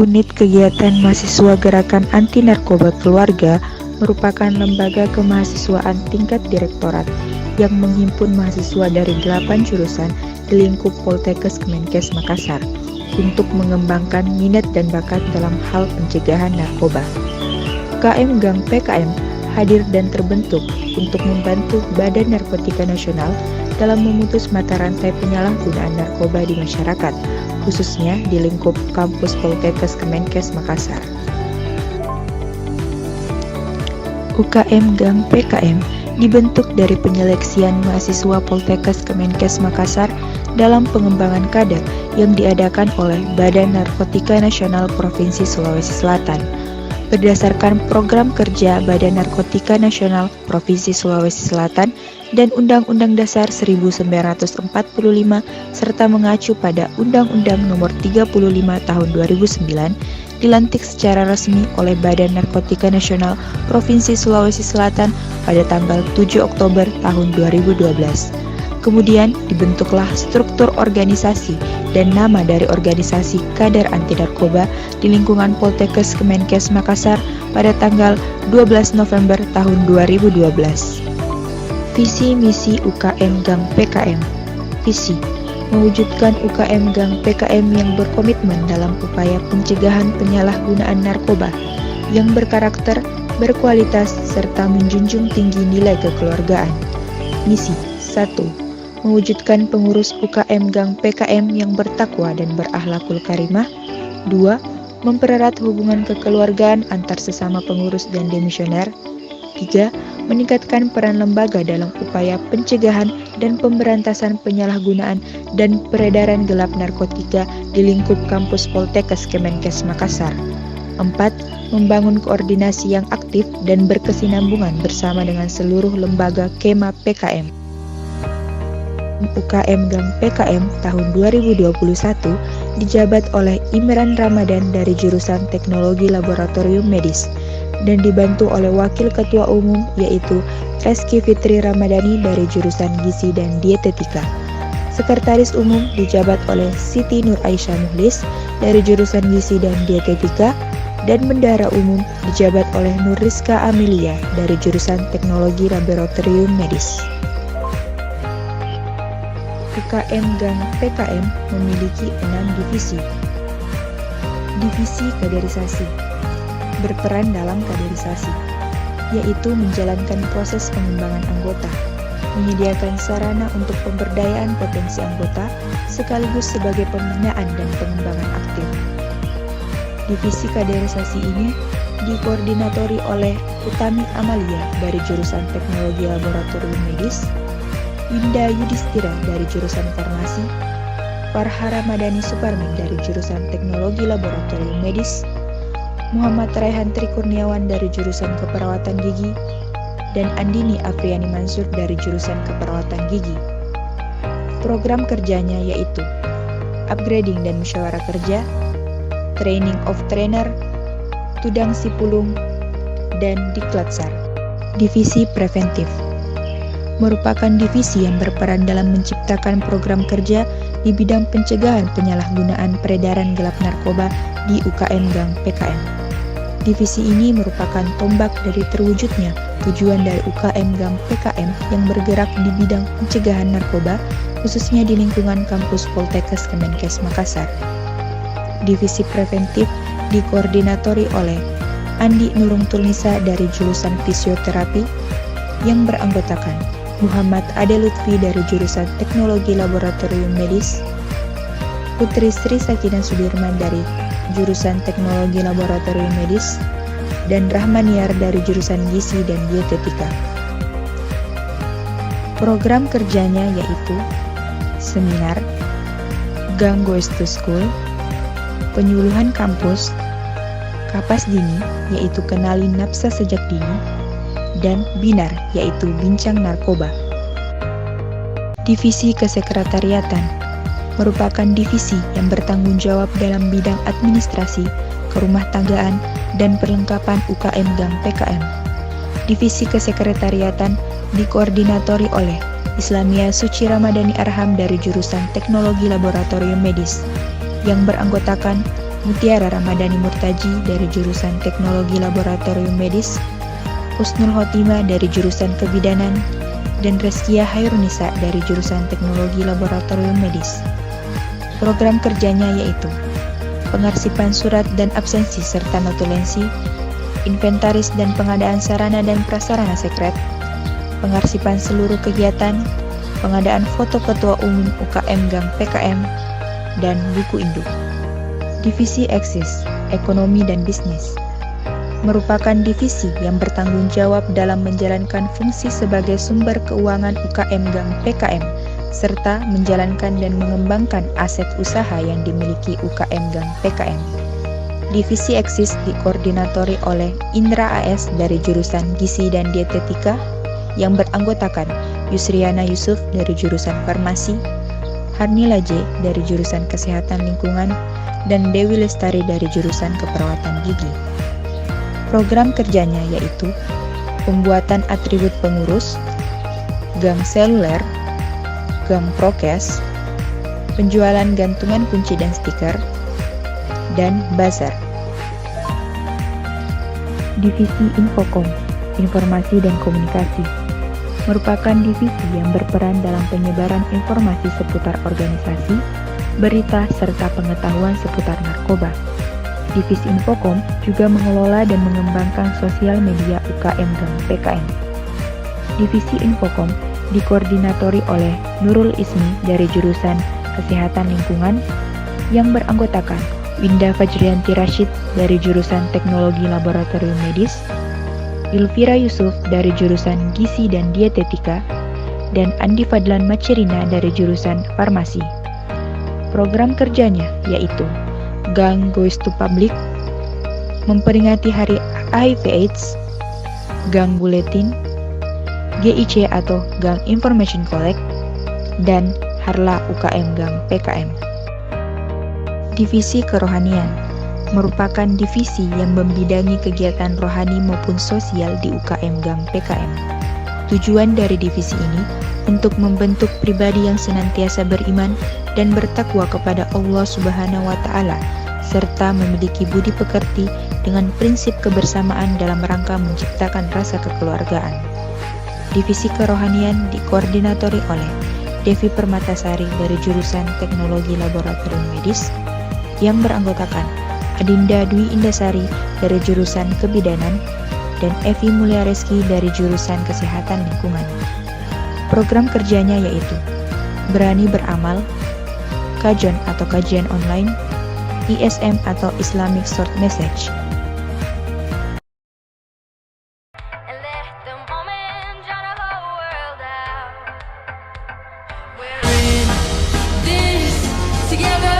Unit Kegiatan Mahasiswa Gerakan Anti Narkoba Keluarga merupakan lembaga kemahasiswaan tingkat direktorat yang menghimpun mahasiswa dari 8 jurusan di lingkup Poltekkes Kemenkes Makassar untuk mengembangkan minat dan bakat dalam hal pencegahan narkoba. UKM Gang PKM hadir dan terbentuk untuk membantu Badan Narkotika Nasional dalam memutus mata rantai penyalahgunaan narkoba di masyarakat, khususnya di lingkup kampus Poltekkes Kemenkes Makassar. UKM Gang PKM dibentuk dari penyeleksian mahasiswa Poltekkes Kemenkes Makassar dalam pengembangan kader yang diadakan oleh Badan Narkotika Nasional Provinsi Sulawesi Selatan. Berdasarkan program kerja Badan Narkotika Nasional Provinsi Sulawesi Selatan dan Undang-Undang Dasar 1945 serta mengacu pada Undang-Undang Nomor 35 Tahun 2009, dilantik secara resmi oleh Badan Narkotika Nasional Provinsi Sulawesi Selatan pada tanggal 7 Oktober tahun 2012. Kemudian dibentuklah struktur organisasi dan nama dari organisasi kader anti narkoba di lingkungan Poltekkes Kemenkes Makassar pada tanggal 12 November tahun 2012. Visi misi UKM Gang PKM. Visi: mewujudkan UKM Gang PKM yang berkomitmen dalam upaya pencegahan penyalahgunaan narkoba yang berkarakter, berkualitas, serta menjunjung tinggi nilai kekeluargaan. Misi 1. Mewujudkan pengurus UKM Gang PKM yang bertakwa dan berakhlakul karimah. 2. Mempererat hubungan kekeluargaan antar sesama pengurus dan demisioner. 3. Meningkatkan peran lembaga dalam upaya pencegahan dan pemberantasan penyalahgunaan dan peredaran gelap narkotika di lingkup kampus Poltekkes Kemenkes Makassar. 4. Membangun koordinasi yang aktif dan berkesinambungan bersama dengan seluruh lembaga Kema PKM. UKM Gang PKM tahun 2021 dijabat oleh Imran Ramadan dari jurusan Teknologi Laboratorium Medis dan dibantu oleh Wakil Ketua Umum yaitu Reski Fitri Ramadhani dari jurusan Gizi dan Dietetika. Sekretaris Umum dijabat oleh Siti Nur Aisyah Muhlis dari jurusan Gizi dan Dietetika dan Bendahara Umum dijabat oleh Nur Rizka Amelia dari jurusan Teknologi Laboratorium Medis. UKM Gang PKM memiliki 6 divisi. Divisi kaderisasi berperan dalam kaderisasi, yaitu menjalankan proses pengembangan anggota, menyediakan sarana untuk pemberdayaan potensi anggota, sekaligus sebagai pembinaan dan pengembangan aktif. Divisi kaderisasi ini dikoordinatori oleh Utami Amalia dari jurusan Teknologi Laboratorium Medis, Winda Yudhistira dari jurusan Farmasi, Farha Ramadhani Suparmi dari jurusan Teknologi Laboratorium Medis, Muhammad Raihan Trikurniawan dari jurusan Keperawatan Gigi, dan Andini Afriani Mansur dari jurusan Keperawatan Gigi. Program kerjanya yaitu upgrading dan musyawarah kerja, training of trainer, tudang sipulung, dan diklatsar. Divisi preventif merupakan divisi yang berperan dalam menciptakan program kerja di bidang pencegahan penyalahgunaan peredaran gelap narkoba di UKM Gang PKM. Divisi ini merupakan tombak dari terwujudnya tujuan dari UKM Gang PKM yang bergerak di bidang pencegahan narkoba, khususnya di lingkungan kampus Poltekkes Kemenkes Makassar. Divisi preventif dikoordinatori oleh Andi Nurung Tulnisa dari jurusan fisioterapi yang beranggotakan Muhammad Ade Lutfi dari jurusan Teknologi Laboratorium Medis, Putri Sri Sakina Sudirman dari jurusan Teknologi Laboratorium Medis, dan Rahmaniar dari jurusan Gizi dan Dietetika. Program kerjanya yaitu seminar, Gang Goes to School, penyuluhan kampus, Kapas Dini yaitu kenali nafsa sejak dini, dan Binar yaitu bincang narkoba. Divisi kesekretariatan merupakan divisi yang bertanggung jawab dalam bidang administrasi, kerumah tanggaan, dan perlengkapan UKM Gang PKM. Divisi kesekretariatan dikoordinatori oleh Islamia Suci Ramadhani Arham dari jurusan Teknologi Laboratorium Medis yang beranggotakan Mutiara Ramadhani Murtaji dari jurusan Teknologi Laboratorium Medis, Husnul Khotimah dari jurusan Kebidanan, dan Reskia Hairunisa dari jurusan Teknologi Laboratorium Medis. Program kerjanya yaitu pengarsipan surat dan absensi serta notulensi, inventaris dan pengadaan sarana dan prasarana sekret, pengarsipan seluruh kegiatan, pengadaan foto Ketua Umum UKM Gang PKM, dan buku induk. Divisi Eksis, Ekonomi dan Bisnis, merupakan divisi yang bertanggung jawab dalam menjalankan fungsi sebagai sumber keuangan UKM Gang PKM, serta menjalankan dan mengembangkan aset usaha yang dimiliki UKM Gang PKM. Divisi Eksis dikoordinatori oleh Indra AS dari jurusan Gizi dan Dietetika, yang beranggotakan Yusriana Yusuf dari jurusan Farmasi, Harnila J dari jurusan Kesehatan Lingkungan, dan Dewi Lestari dari jurusan Keperawatan Gigi. Program kerjanya yaitu pembuatan atribut pengurus, gang seluler, gang prokes, penjualan gantungan kunci dan stiker, dan bazar. Divisi Infokom, Informasi dan Komunikasi, merupakan divisi yang berperan dalam penyebaran informasi seputar organisasi, berita, serta pengetahuan seputar narkoba. Divisi Infokom juga mengelola dan mengembangkan sosial media UKM Gang PKM. Divisi Infokom dikoordinatori oleh Nurul Ismi dari jurusan Kesehatan Lingkungan, yang beranggotakan Winda Fajrianti Rashid dari jurusan Teknologi Laboratorium Medis, Ilvira Yusuf dari jurusan Gizi dan Dietetika, dan Andi Fadlan Macerina dari jurusan Farmasi. Program kerjanya yaitu Gang Goes to Public, memperingati Hari HIV/AIDS, Gang Buletin, GIC atau Gang Information Collect, dan Harla UKM Gang PKM. Divisi Kerohanian merupakan divisi yang membidangi kegiatan rohani maupun sosial di UKM Gang PKM. Tujuan dari divisi ini untuk membentuk pribadi yang senantiasa beriman dan bertakwa kepada Allah Subhanahu wa Ta'ala, serta memiliki budi pekerti dengan prinsip kebersamaan dalam rangka menciptakan rasa kekeluargaan. Divisi Kerohanian dikoordinatori oleh Devi Permatasari dari jurusan Teknologi Laboratorium Medis, yang beranggotakan Adinda Dwi Indasari dari jurusan Kebidanan, dan Evi Mulyareski dari jurusan Kesehatan Lingkungan. Program kerjanya yaitu Berani Beramal, Kajon atau kajian online, ISM atau Islamic Short Message. Together